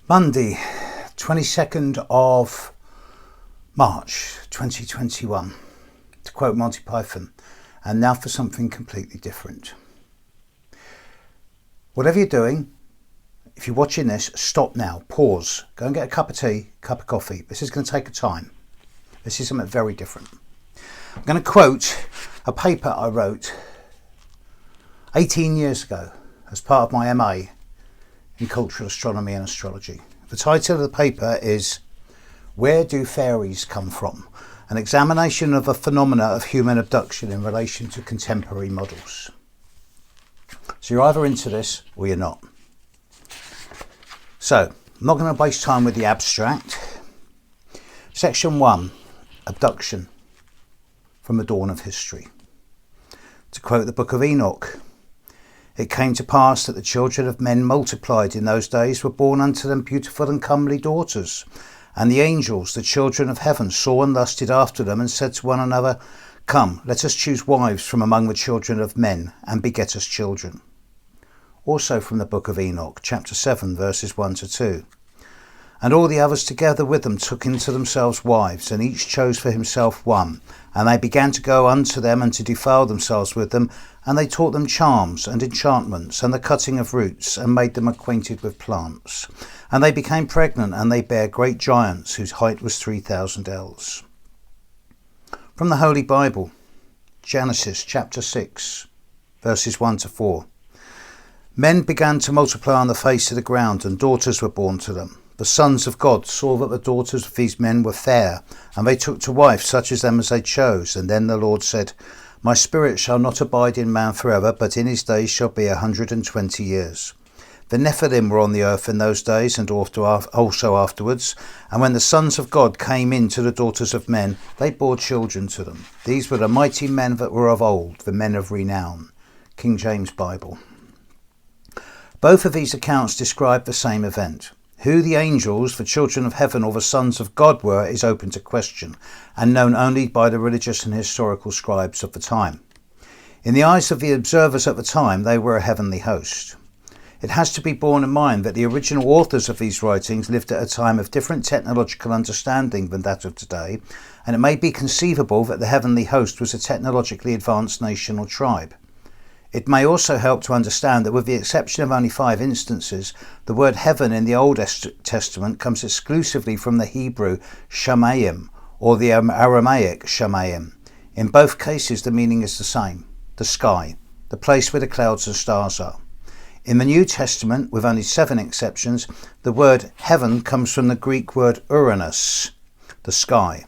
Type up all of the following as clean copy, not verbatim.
Monday, 22nd of March 2021, to quote Monty Python, and now for something completely different. Whatever you're doing, if you're watching this, stop now, pause, go and get a cup of tea, cup of coffee. This is going to take a time. This is something very different. I'm going to quote a paper I wrote 18 years ago as part of my MA in cultural astronomy and astrology. The title of the paper is "Where Do Fairies Come From? An examination of a phenomena of human abduction in relation to contemporary models." So you're either into this or you're not. So I'm not going to waste time with the abstract. Section 1, abduction from the dawn of history. To quote the Book of Enoch, "It came to pass that the children of men multiplied in those days, were born unto them beautiful and comely daughters. And the angels, the children of heaven, saw and lusted after them, and said to one another, Come, let us choose wives from among the children of men, and beget us children." Also from the Book of Enoch, chapter 7, verses 1 to 2. "And all the others together with them took unto themselves wives, and each chose for himself one. And they began to go unto them, and to defile themselves with them. And they taught them charms and enchantments, and the cutting of roots, and made them acquainted with plants. And they became pregnant, and they bare great giants, whose height was 3,000 ells." From the Holy Bible, Genesis chapter 6, verses 1 to 4. "Men began to multiply on the face of the ground, and daughters were born to them. The sons of God saw that the daughters of these men were fair, and they took to wife such as them as they chose. And then the Lord said, My spirit shall not abide in man forever, but in his days shall be 120 years. The Nephilim were on the earth in those days, and also afterwards. And when the sons of God came in to the daughters of men, they bore children to them. These were the mighty men that were of old, the men of renown." King James Bible. Both of these accounts describe the same event. Who the angels, the children of heaven, or the sons of God were is open to question, and known only by the religious and historical scribes of the time. In the eyes of the observers at the time, they were a heavenly host. It has to be borne in mind that the original authors of these writings lived at a time of different technological understanding than that of today, and it may be conceivable that the heavenly host was a technologically advanced nation or tribe. It may also help to understand that, with the exception of only 5 instances, the word heaven in the Old Testament comes exclusively from the Hebrew shamayim or the Aramaic shamayim. In both cases the meaning is the same: the sky, the place where the clouds and stars are. In the New Testament, with only 7 exceptions, the word heaven comes from the Greek word Uranus, the sky.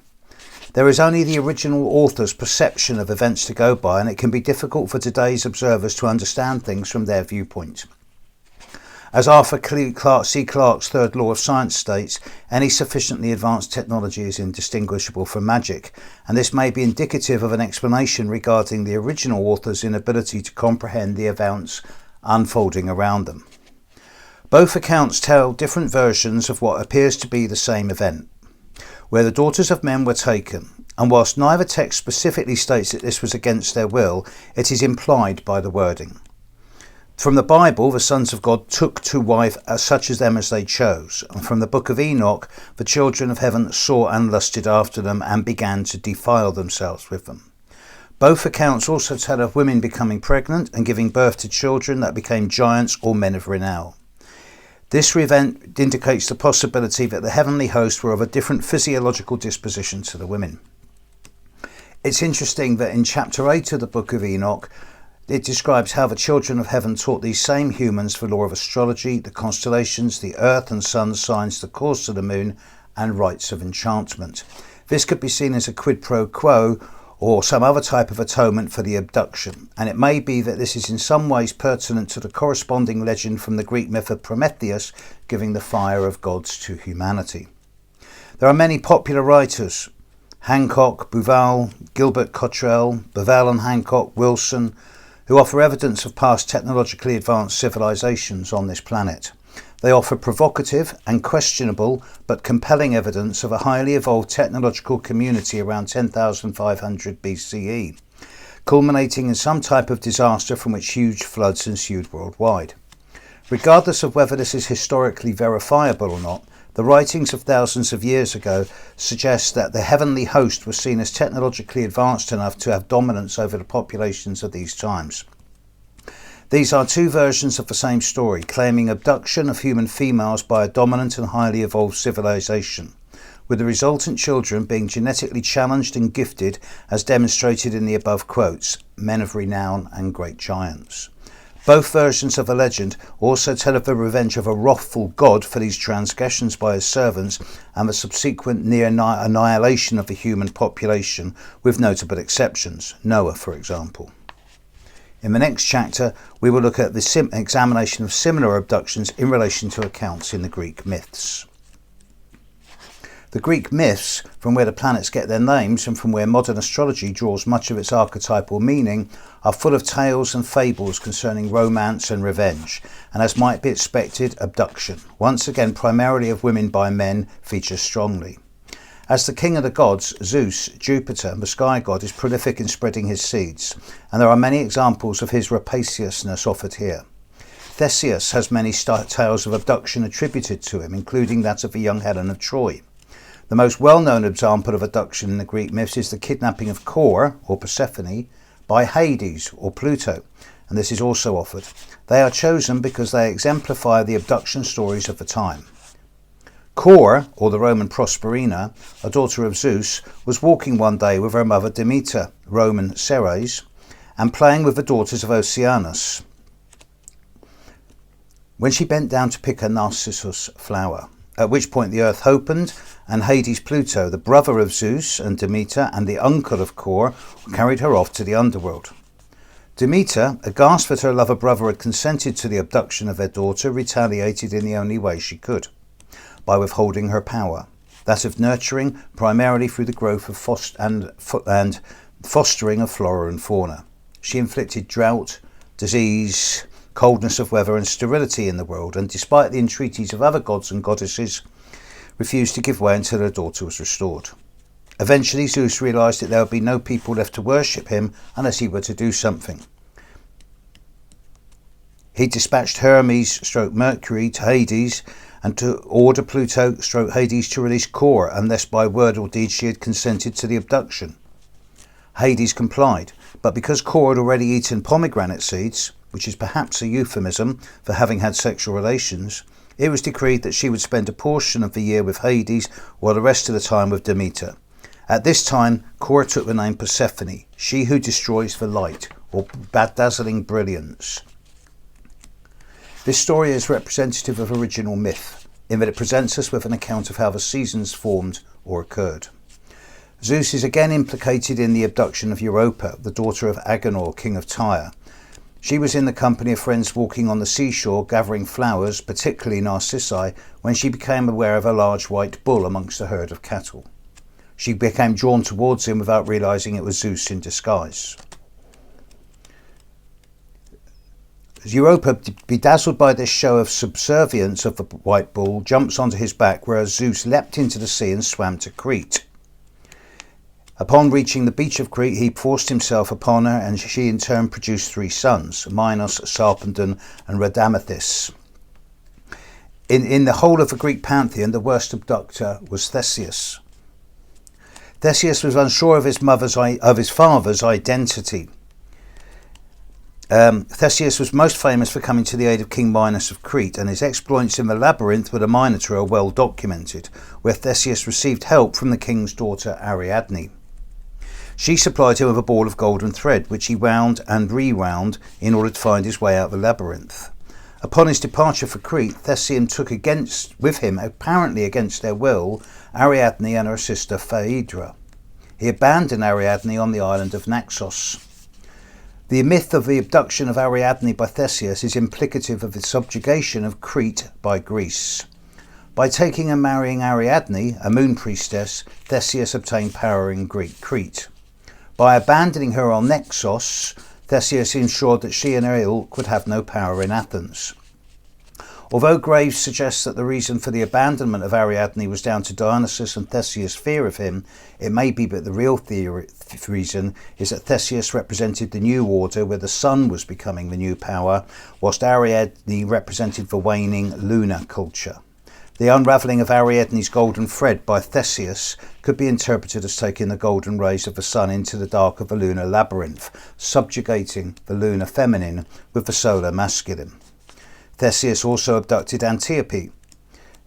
There is only the original author's perception of events to go by, and it can be difficult for today's observers to understand things from their viewpoint. As Arthur C. Clarke's third law of science states, any sufficiently advanced technology is indistinguishable from magic, and this may be indicative of an explanation regarding the original author's inability to comprehend the events unfolding around them. Both accounts tell different versions of what appears to be the same event, where the daughters of men were taken, and whilst neither text specifically states that this was against their will, it is implied by the wording. From the Bible, the sons of God took to wife such as them as they chose, and from the Book of Enoch, the children of heaven saw and lusted after them, and began to defile themselves with them. Both accounts also tell of women becoming pregnant and giving birth to children that became giants or men of renown. This event indicates the possibility that the heavenly host were of a different physiological disposition to the women. It's interesting that in chapter 8 of the Book of Enoch, it describes how the children of heaven taught these same humans the law of astrology, the constellations, the earth and sun signs, the course of the moon, and rites of enchantment. This could be seen as a quid pro quo, or some other type of atonement for the abduction, and it may be that this is in some ways pertinent to the corresponding legend from the Greek myth of Prometheus giving the fire of gods to humanity. There are many popular writers: Hancock, Bouval, Gilbert Cottrell, Bouval and Hancock, Wilson, who offer evidence of past technologically advanced civilizations on this planet. They offer provocative and questionable but compelling evidence of a highly evolved technological community around 10,500 BCE, culminating in some type of disaster from which huge floods ensued worldwide. Regardless of whether this is historically verifiable or not, the writings of thousands of years ago suggest that the heavenly host was seen as technologically advanced enough to have dominance over the populations of these times. These are two versions of the same story, claiming abduction of human females by a dominant and highly evolved civilization, with the resultant children being genetically challenged and gifted, as demonstrated in the above quotes, men of renown and great giants. Both versions of the legend also tell of the revenge of a wrathful god for these transgressions by his servants and the subsequent near annihilation of the human population, with notable exceptions, Noah for example. In the next chapter, we will look at the examination of similar abductions in relation to accounts in the Greek myths. The Greek myths, from where the planets get their names and from where modern astrology draws much of its archetypal meaning, are full of tales and fables concerning romance and revenge, and as might be expected, abduction, once again primarily of women by men, features strongly. As the king of the gods, Zeus, Jupiter, the sky god, is prolific in spreading his seeds, and there are many examples of his rapaciousness offered here. Theseus has many tales of abduction attributed to him, including that of the young Helen of Troy. The most well-known example of abduction in the Greek myths is the kidnapping of Kore, or Persephone, by Hades, or Pluto, and this is also offered. They are chosen because they exemplify the abduction stories of the time. Kore, or the Roman Proserpina, a daughter of Zeus, was walking one day with her mother Demeter, Roman Ceres, and playing with the daughters of Oceanus, when she bent down to pick a narcissus flower, at which point the earth opened, and Hades Pluto, the brother of Zeus and Demeter and the uncle of Kore, carried her off to the underworld. Demeter, aghast that her lover brother had consented to the abduction of their daughter, retaliated in the only way she could, by withholding her power, that of nurturing primarily through the growth of and fostering of flora and fauna. She inflicted drought, disease, coldness of weather and sterility in the world, and despite the entreaties of other gods and goddesses, refused to give way until her daughter was restored. Eventually Zeus realised that there would be no people left to worship him unless he were to do something. He dispatched Hermes/Mercury to Hades and to order Pluto/Hades to release Kore, unless by word or deed she had consented to the abduction. Hades complied, but because Kore had already eaten pomegranate seeds, which is perhaps a euphemism for having had sexual relations, it was decreed that she would spend a portion of the year with Hades while the rest of the time with Demeter. At this time, Kore took the name Persephone, she who destroys the light, or dazzling brilliance. This story is representative of original myth, in that it presents us with an account of how the seasons formed or occurred. Zeus is again implicated in the abduction of Europa, the daughter of Agenor, king of Tyre. She was in the company of friends walking on the seashore gathering flowers, particularly narcissi, when she became aware of a large white bull amongst a herd of cattle. She became drawn towards him without realising it was Zeus in disguise. Europa, bedazzled by this show of subservience of the white bull, jumps onto his back, whereas Zeus leapt into the sea and swam to Crete. Upon reaching the beach of Crete, he forced himself upon her, and she in turn produced 3 sons, Minos, Sarpedon and Rhadamanthus. In the whole of the Greek pantheon, the worst abductor was Theseus. Theseus was unsure of his father's identity. Theseus was most famous for coming to the aid of King Minos of Crete, and his exploits in the labyrinth with the Minotaur are well documented, where Theseus received help from the king's daughter Ariadne. She supplied him with a ball of golden thread, which he wound and rewound in order to find his way out of the labyrinth. Upon his departure for Crete, Theseus took with him, apparently against their will, Ariadne and her sister Phaedra. He abandoned Ariadne on the island of Naxos. The myth of the abduction of Ariadne by Theseus is implicative of the subjugation of Crete by Greece. By taking and marrying Ariadne, a moon priestess, Theseus obtained power in Crete. By abandoning her on Naxos, Theseus ensured that she and her ilk would have no power in Athens. Although Graves suggests that the reason for the abandonment of Ariadne was down to Dionysus and Theseus' fear of him, it may be that the real reason is that Theseus represented the new order where the sun was becoming the new power, whilst Ariadne represented the waning lunar culture. The unravelling of Ariadne's golden thread by Theseus could be interpreted as taking the golden rays of the sun into the dark of the lunar labyrinth, subjugating the lunar feminine with the solar masculine. Theseus also abducted Antiope,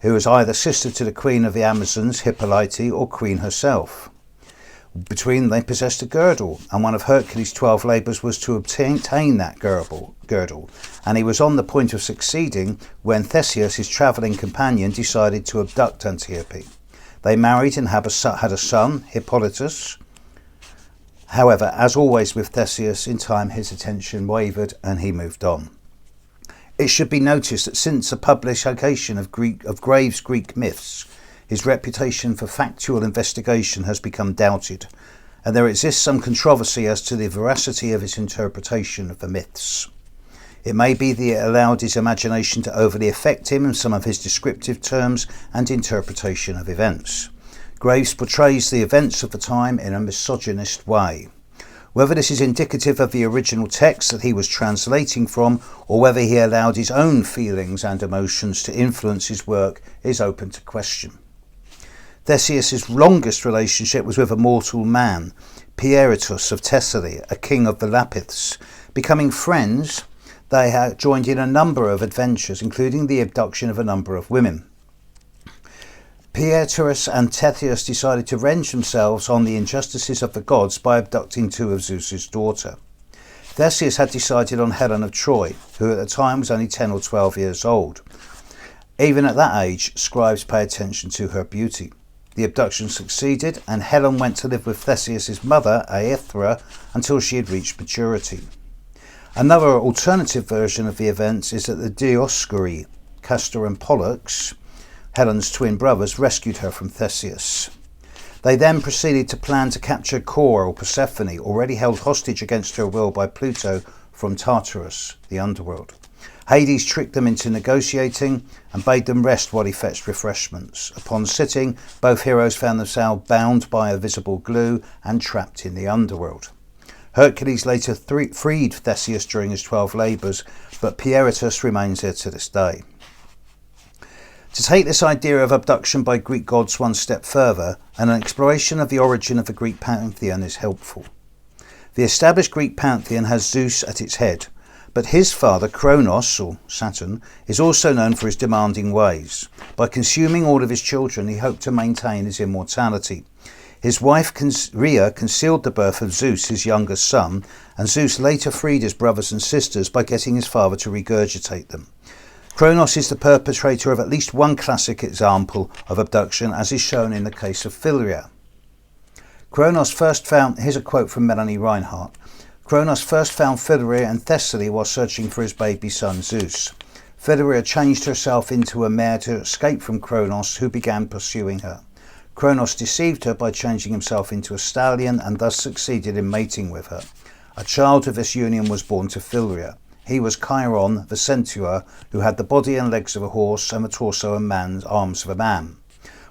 who was either sister to the queen of the Amazons, Hippolyte, or queen herself. Between them they possessed a girdle, and one of Hercules' 12 labours was to obtain that girdle, and he was on the point of succeeding when Theseus, his travelling companion, decided to abduct Antiope. They married and had a son, Hippolytus. However, as always with Theseus, in time his attention wavered and he moved on. It should be noticed that since the publication of Graves' Greek myths, his reputation for factual investigation has become doubted, and there exists some controversy as to the veracity of his interpretation of the myths. It may be that it allowed his imagination to overly affect him in some of his descriptive terms and interpretation of events. Graves portrays the events of the time in a misogynist way. Whether this is indicative of the original text that he was translating from, or whether he allowed his own feelings and emotions to influence his work, is open to question. Theseus' longest relationship was with a mortal man, Pieritus of Thessaly, a king of the Lapiths. Becoming friends, they had joined in a number of adventures, including the abduction of a number of women. Pieritus and Theseus decided to revenge themselves on the injustices of the gods by abducting two of Zeus's daughters. Theseus had decided on Helen of Troy, who at the time was only 10 or 12 years old. Even at that age, scribes pay attention to her beauty. The abduction succeeded, and Helen went to live with Theseus' mother, Aethra, until she had reached maturity. Another alternative version of the events is that the Dioscuri, Castor and Pollux, Helen's twin brothers, rescued her from Theseus. They then proceeded to plan to capture Cora or Persephone, already held hostage against her will by Pluto from Tartarus, the underworld. Hades tricked them into negotiating and bade them rest while he fetched refreshments. Upon sitting, both heroes found themselves bound by a visible glue and trapped in the underworld. Hercules later freed Theseus during his 12 labours, but Pieritus remains there to this day. To take this idea of abduction by Greek gods one step further, an exploration of the origin of the Greek pantheon is helpful. The established Greek pantheon has Zeus at its head, but his father, Kronos, or Saturn, is also known for his demanding ways. By consuming all of his children, he hoped to maintain his immortality. His wife Rhea concealed the birth of Zeus, his youngest son, and Zeus later freed his brothers and sisters by getting his father to regurgitate them. Kronos is the perpetrator of at least one classic example of abduction, as is shown in the case of Philyra. Here's a quote from Melanie Reinhardt. Kronos first found Philyra in Thessaly while searching for his baby son Zeus. Philyra changed herself into a mare to escape from Kronos, who began pursuing her. Kronos deceived her by changing himself into a stallion and thus succeeded in mating with her. A child of this union was born to Philyra. He was Chiron, the centaur, who had the body and legs of a horse and the torso and arms of a man.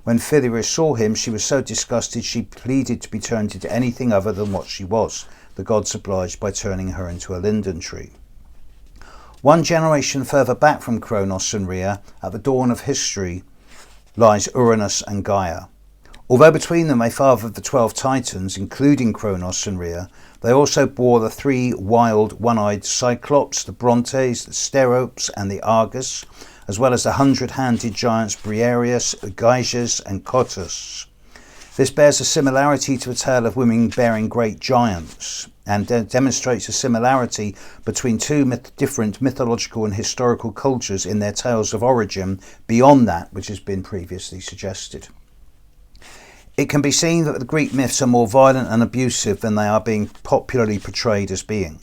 When Philyra saw him, she was so disgusted she pleaded to be turned into anything other than what she was. The gods obliged by turning her into a linden tree. One generation further back from Kronos and Rhea, at the dawn of history, lies Uranus and Gaia. Although between them they fathered the 12 Titans, including Kronos and Rhea, they also bore the 3 wild, one-eyed Cyclops, the Brontes, the Steropes, and the Argus, as well as the 100-handed giants Briareus, Gyges, and Cottus. This bears a similarity to a tale of women bearing great giants, and demonstrates a similarity between two different mythological and historical cultures in their tales of origin beyond that which has been previously suggested. It can be seen that the Greek myths are more violent and abusive than they are being popularly portrayed as being.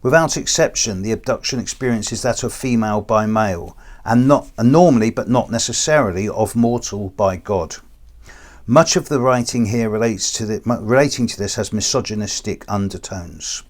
Without exception, the abduction experience is that of female by male, and normally but not necessarily of mortal by God. Much of the writing here relating to this has misogynistic undertones.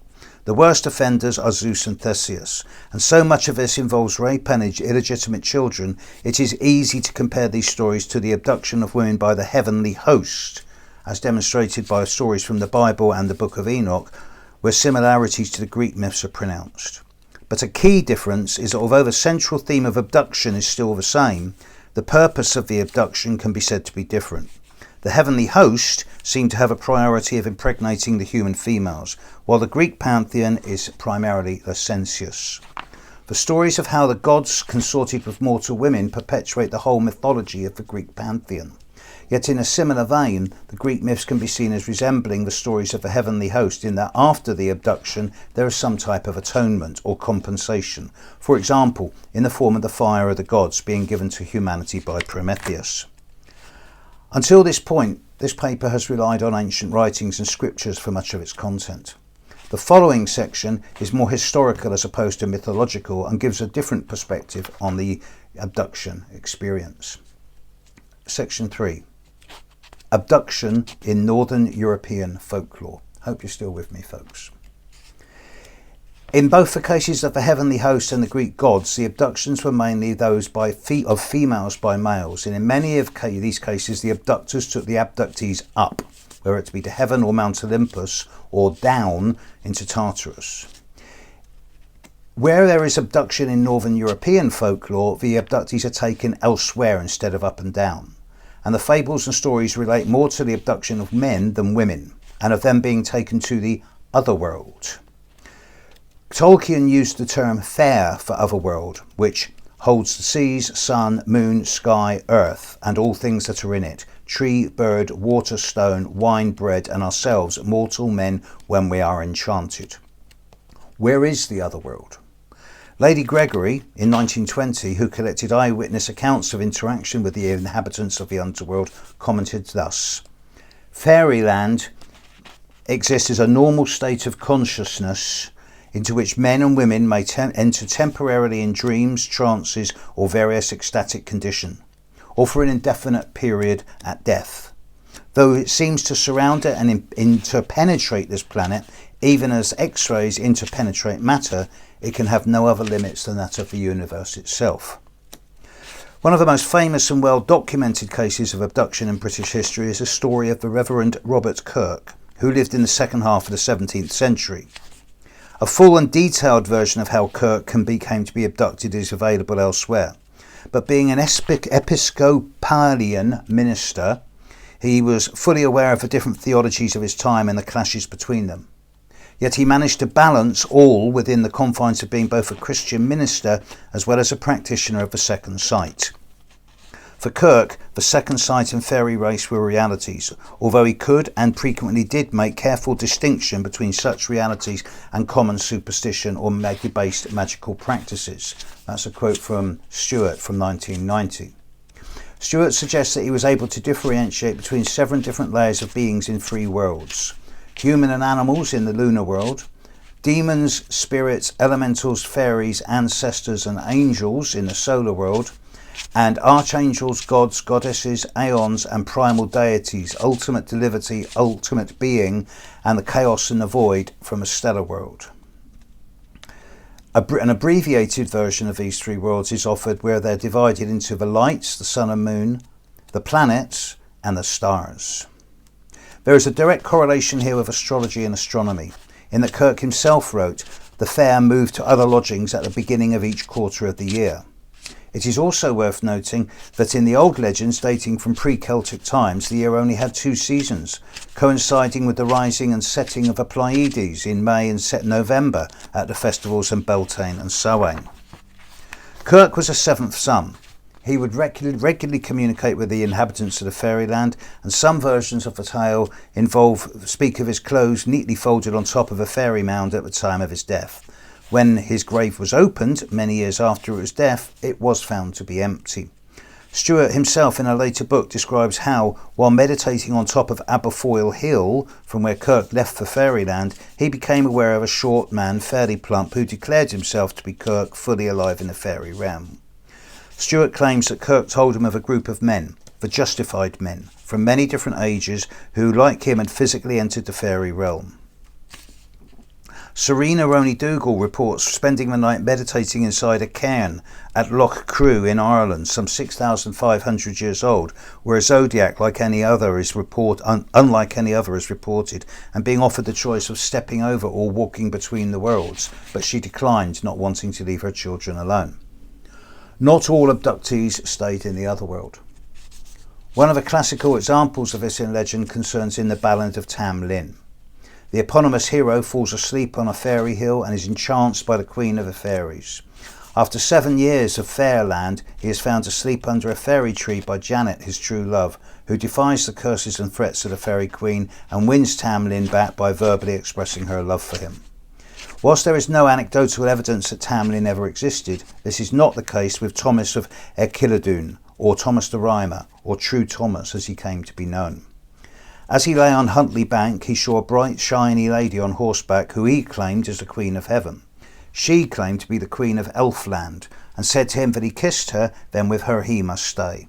The worst offenders are Zeus and Theseus, and so much of this involves rape and illegitimate children, it is easy to compare these stories to the abduction of women by the heavenly host, as demonstrated by stories from the Bible and the Book of Enoch, where similarities to the Greek myths are pronounced. But a key difference is that although the central theme of abduction is still the same, the purpose of the abduction can be said to be different. The heavenly host seem to have a priority of impregnating the human females, while the Greek pantheon is primarily licentious. The stories of how the gods consorted with mortal women perpetuate the whole mythology of the Greek pantheon. Yet in a similar vein, the Greek myths can be seen as resembling the stories of the heavenly host in that after the abduction there is some type of atonement or compensation, for example in the form of the fire of the gods being given to humanity by Prometheus. Until this point, this paper has relied on ancient writings and scriptures for much of its content. The following section is more historical as opposed to mythological and gives a different perspective on the abduction experience. Section 3. Abduction in Northern European folklore. Hope you're still with me, folks. In both the cases of the heavenly host and the Greek gods, the abductions were mainly those of females by males, and in many of these cases the abductors took the abductees up, whether it be to heaven or Mount Olympus, or down into Tartarus. Where there is abduction in Northern European folklore, the abductees are taken elsewhere instead of up and down. And the fables and stories relate more to the abduction of men than women, and of them being taken to the otherworld. Tolkien used the term fair for otherworld, which holds the seas, sun, moon, sky, earth, and all things that are in it, tree, bird, water, stone, wine, bread, and ourselves, mortal men, when we are enchanted. Where is the otherworld? Lady Gregory, in 1920, who collected eyewitness accounts of interaction with the inhabitants of the underworld, commented thus: "Fairyland exists as a normal state of consciousness into which men and women may enter temporarily in dreams, trances, or various ecstatic condition, or for an indefinite period at death. Though it seems to surround it and interpenetrate this planet, even as X-rays interpenetrate matter, it can have no other limits than that of the universe itself." One of the most famous and well-documented cases of abduction in British history is the story of the Reverend Robert Kirk, who lived in the second half of the 17th century. A full and detailed version of how Kirk came to be abducted is available elsewhere, but being an Episcopalian minister, he was fully aware of the different theologies of his time and the clashes between them. Yet he managed to balance all within the confines of being both a Christian minister as well as a practitioner of the second sight. For Kirk, the second sight and fairy race were realities, although he could and frequently did make careful distinction between such realities and common superstition or based magical practices. That's a quote from Stewart from 1990. Stewart suggests that he was able to differentiate between 7 different layers of beings in 3 worlds: human and animals in the lunar world, demons, spirits, elementals, fairies, ancestors and angels in the solar world, and archangels, gods, goddesses, aeons and primal deities, ultimate divinity, ultimate being, and the chaos and the void from a stellar world. An abbreviated version of these 3 worlds is offered, where they're divided into the lights, the sun and moon, the planets and the stars. There is a direct correlation here with astrology and astronomy, in that Kirk himself wrote, "The fair moved to other lodgings at the beginning of each quarter of the year." It is also worth noting that in the old legends dating from pre-Celtic times, the year only had 2 seasons, coinciding with the rising and setting of the Pleiades in May and November at the festivals in Beltane and Samhain. Kirk was a 7th son. He would regularly communicate with the inhabitants of the fairyland, and some versions of the tale speak of his clothes neatly folded on top of a fairy mound at the time of his death. When his grave was opened, many years after his death, it was found to be empty. Stewart himself, in a later book, describes how, while meditating on top of Aberfoyle Hill, from where Kirk left for fairyland, he became aware of a short man, fairly plump, who declared himself to be Kirk, fully alive in the fairy realm. Stewart claims that Kirk told him of a group of men, the justified men, from many different ages, who, like him, had physically entered the fairy realm. Serena Roney Dougal reports spending the night meditating inside a cairn at Loch Crew in Ireland, some 6,500 years old, where a zodiac unlike any other is reported, and being offered the choice of stepping over or walking between the worlds, but she declined, not wanting to leave her children alone. Not all abductees stayed in the other world. One of the classical examples of this in legend concerns in the Ballad of Tam Lin. The eponymous hero falls asleep on a fairy hill and is entranced by the queen of the fairies. After 7 years of fairyland, he is found asleep under a fairy tree by Janet, his true love, who defies the curses and threats of the fairy queen and wins Tam Lin back by verbally expressing her love for him. Whilst there is no anecdotal evidence that Tam Lin ever existed, this is not the case with Thomas of Erkilladune, or Thomas the Rhymer, or True Thomas as he came to be known. As he lay on Huntley Bank, he saw a bright, shiny lady on horseback who he claimed as the Queen of Heaven. She claimed to be the Queen of Elfland, and said to him that he kissed her, then with her he must stay.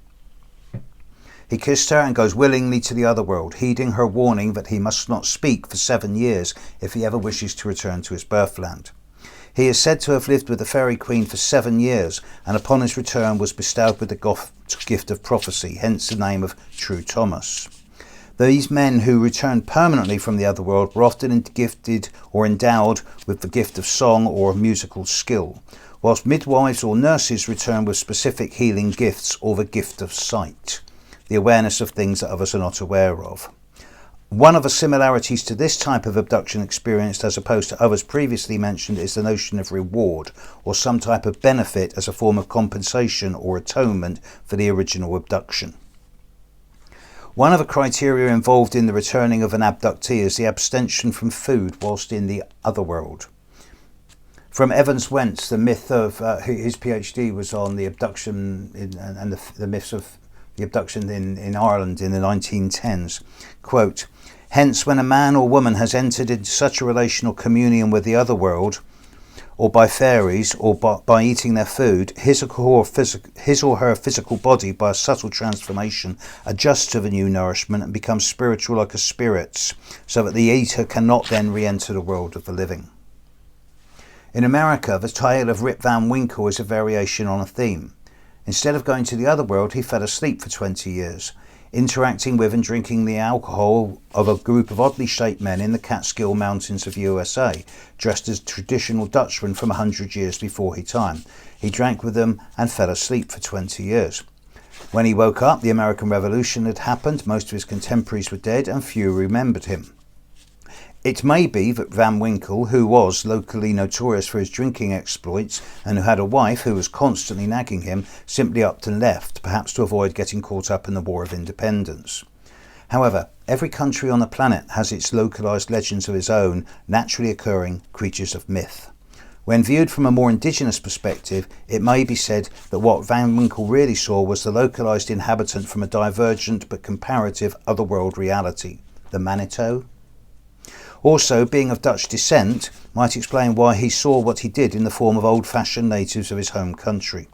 He kissed her and goes willingly to the other world, heeding her warning that he must not speak for 7 years if he ever wishes to return to his birthland. He is said to have lived with the fairy queen for 7 years, and upon his return was bestowed with the gift of prophecy, hence the name of True Thomas. These men who returned permanently from the other world were often gifted or endowed with the gift of song or musical skill, whilst midwives or nurses returned with specific healing gifts or the gift of sight, the awareness of things that others are not aware of. One of the similarities to this type of abduction experienced as opposed to others previously mentioned is the notion of reward or some type of benefit as a form of compensation or atonement for the original abduction. One of the criteria involved in the returning of an abductee is the abstention from food whilst in the other world. From Evans Wentz, the myth of his PhD was on the abduction and the myths of the abduction in Ireland in the 1910s. Quote, "Hence, when a man or woman has entered into such a relational communion with the other world, or by fairies, or by eating their food, his or her physical body, by a subtle transformation, adjusts to the new nourishment and becomes spiritual like a spirit's, so that the eater cannot then re-enter the world of the living." In America, the tale of Rip Van Winkle is a variation on a theme. Instead of going to the other world, he fell asleep for 20 years, interacting with and drinking the alcohol of a group of oddly shaped men in the Catskill Mountains of USA, dressed as traditional Dutchmen from 100 years before his time. He drank with them and fell asleep for 20 years. When he woke up, the American Revolution had happened, most of his contemporaries were dead, and few remembered him. It may be that Van Winkle, who was locally notorious for his drinking exploits and who had a wife who was constantly nagging him, simply upped and left, perhaps to avoid getting caught up in the War of Independence. However, every country on the planet has its localised legends of its own, naturally occurring creatures of myth. When viewed from a more indigenous perspective, it may be said that what Van Winkle really saw was the localised inhabitant from a divergent but comparative otherworld reality, the Manitou. Also, being of Dutch descent might explain why he saw what he did in the form of old-fashioned natives of his home country.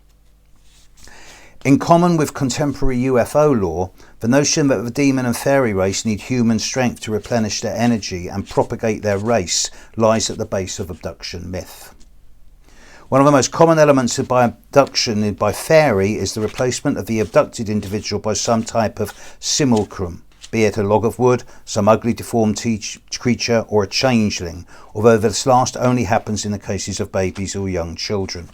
In common with contemporary UFO lore, the notion that the demon and fairy race need human strength to replenish their energy and propagate their race lies at the base of abduction myth. One of the most common elements of abduction by fairy is the replacement of the abducted individual by some type of simulacrum, be it a log of wood, some ugly deformed creature, or a changeling, although this last only happens in the cases of babies or young children.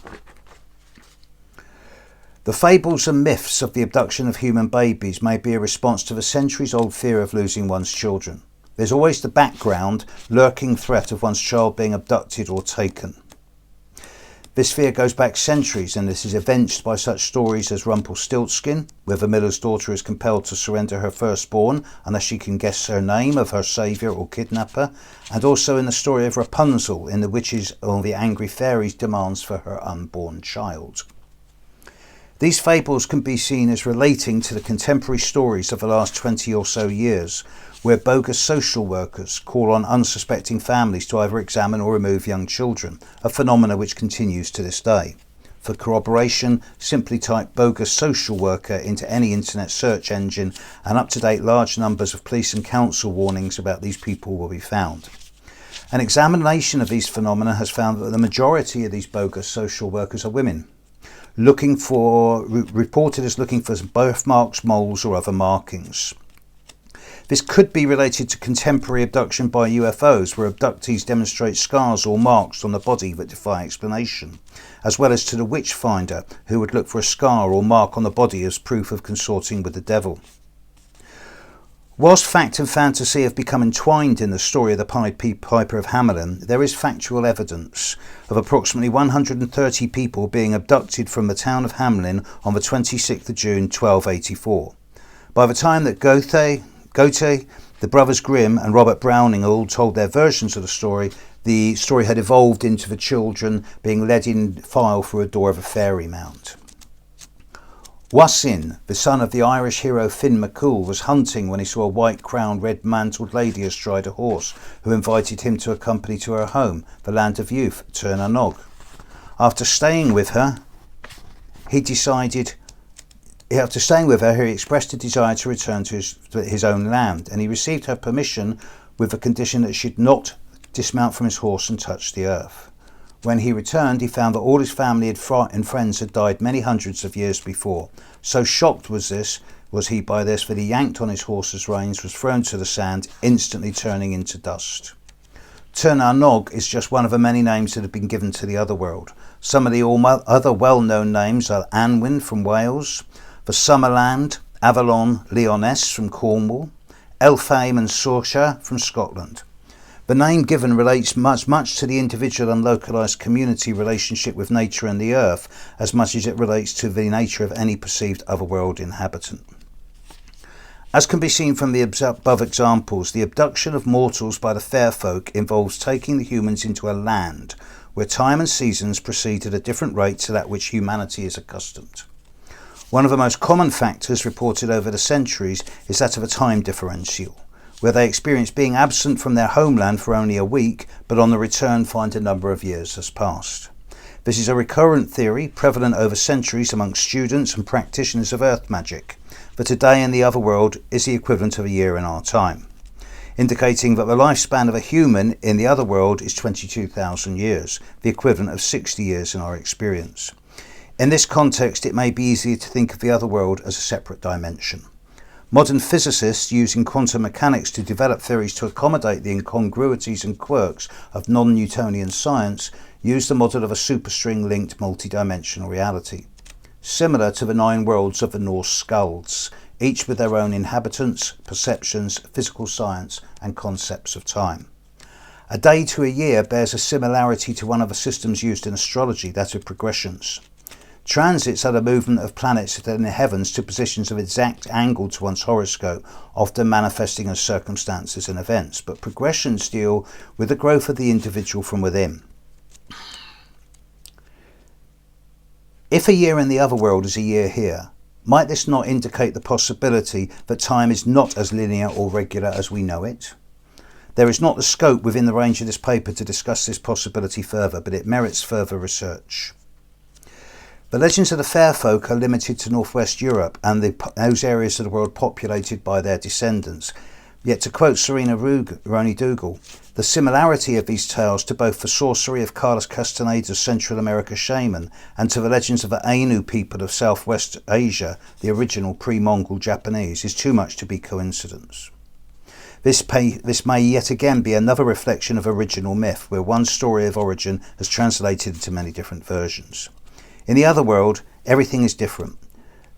The fables and myths of the abduction of human babies may be a response to the centuries-old fear of losing one's children. There's always the background, lurking threat of one's child being abducted or taken. This fear goes back centuries, and this is evinced by such stories as Rumpelstiltskin, where the miller's daughter is compelled to surrender her firstborn unless she can guess her name of her saviour or kidnapper, and also in the story of Rapunzel in the witches or the angry fairies' demands for her unborn child. These fables can be seen as relating to the contemporary stories of the last 20 or so years, where bogus social workers call on unsuspecting families to either examine or remove young children, a phenomena which continues to this day. For corroboration, simply type bogus social worker into any internet search engine and up-to-date large numbers of police and council warnings about these people will be found. An examination of these phenomena has found that the majority of these bogus social workers are women, reported as looking for birthmarks, moles or other markings. This could be related to contemporary abduction by UFOs, where abductees demonstrate scars or marks on the body that defy explanation, as well as to the witch finder, who would look for a scar or mark on the body as proof of consorting with the devil. Whilst fact and fantasy have become entwined in the story of the Pied Piper of Hamelin, there is factual evidence of approximately 130 people being abducted from the town of Hamelin on the 26th of June 1284. By the time that Goethe, the brothers Grimm and Robert Browning all told their versions of the story had evolved into the children being led in file through a door of a fairy mount. Wassin, the son of the Irish hero Finn McCool, was hunting when he saw a white-crowned, red-mantled lady astride a horse who invited him to accompany to her home, the land of youth, Tirnanog. After staying with her, he expressed a desire to return to his own land, and he received her permission with the condition that she should not dismount from his horse and touch the earth. When he returned, he found that all his family and friends had died many hundreds of years before. So shocked was he by this that he yanked on his horse's reins, was thrown to the sand, instantly turning into dust. Tirnanog is just one of the many names that have been given to the other world. Some of the other well-known names are Anwyn from Wales, the Summerland, Avalon, Lyonesse from Cornwall, Elfame and Sorcha from Scotland. The name given relates much to the individual and localised community relationship with nature and the earth, as much as it relates to the nature of any perceived otherworld inhabitant. As can be seen from the above examples, the abduction of mortals by the fair folk involves taking the humans into a land where time and seasons proceed at a different rate to that which humanity is accustomed. One of the most common factors reported over the centuries is that of a time differential, where they experience being absent from their homeland for only a week, but on the return find a number of years has passed. This is a recurrent theory prevalent over centuries amongst students and practitioners of earth magic, that a day in the other world is the equivalent of a year in our time, indicating that the lifespan of a human in the other world is 22,000 years, the equivalent of 60 years in our experience. In this context, it may be easier to think of the other world as a separate dimension. Modern physicists, using quantum mechanics to develop theories to accommodate the incongruities and quirks of non-Newtonian science, use the model of a superstring-linked multidimensional reality, similar to the 9 worlds of the Norse skulls, each with their own inhabitants, perceptions, physical science, and concepts of time. A day to a year bears a similarity to one of the systems used in astrology, that of progressions. Transits are the movement of planets in the heavens to positions of exact angle to one's horoscope, often manifesting as circumstances and events, but progressions deal with the growth of the individual from within. If a year in the other world is a year here, might this not indicate the possibility that time is not as linear or regular as we know it? There is not the scope within the range of this paper to discuss this possibility further, but it merits further research. The legends of the fair folk are limited to northwest Europe and those areas of the world populated by their descendants. Yet, to quote Serena Roney Dougal, the similarity of these tales to both the sorcery of Carlos Castaneda's Central America shaman and to the legends of the Ainu people of Southwest Asia, the original pre-Mongol Japanese, is too much to be coincidence. This may yet again be another reflection of original myth, where one story of origin has translated into many different versions. In the other world, everything is different.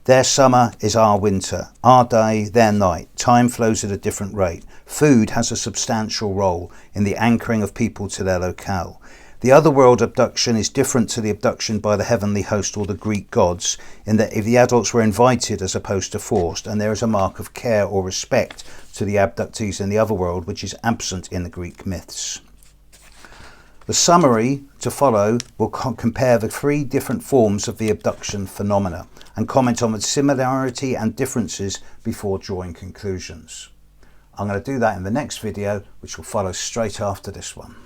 Their summer is our winter, our day, their night. Time flows at a different rate. Food has a substantial role in the anchoring of people to their locale. The other world abduction is different to the abduction by the heavenly host or the Greek gods, in that if the adults were invited as opposed to forced, and there is a mark of care or respect to the abductees in the other world which is absent in the Greek myths. The summary to follow will compare the 3 different forms of the abduction phenomena and comment on the similarity and differences before drawing conclusions. I'm going to do that in the next video, which will follow straight after this one.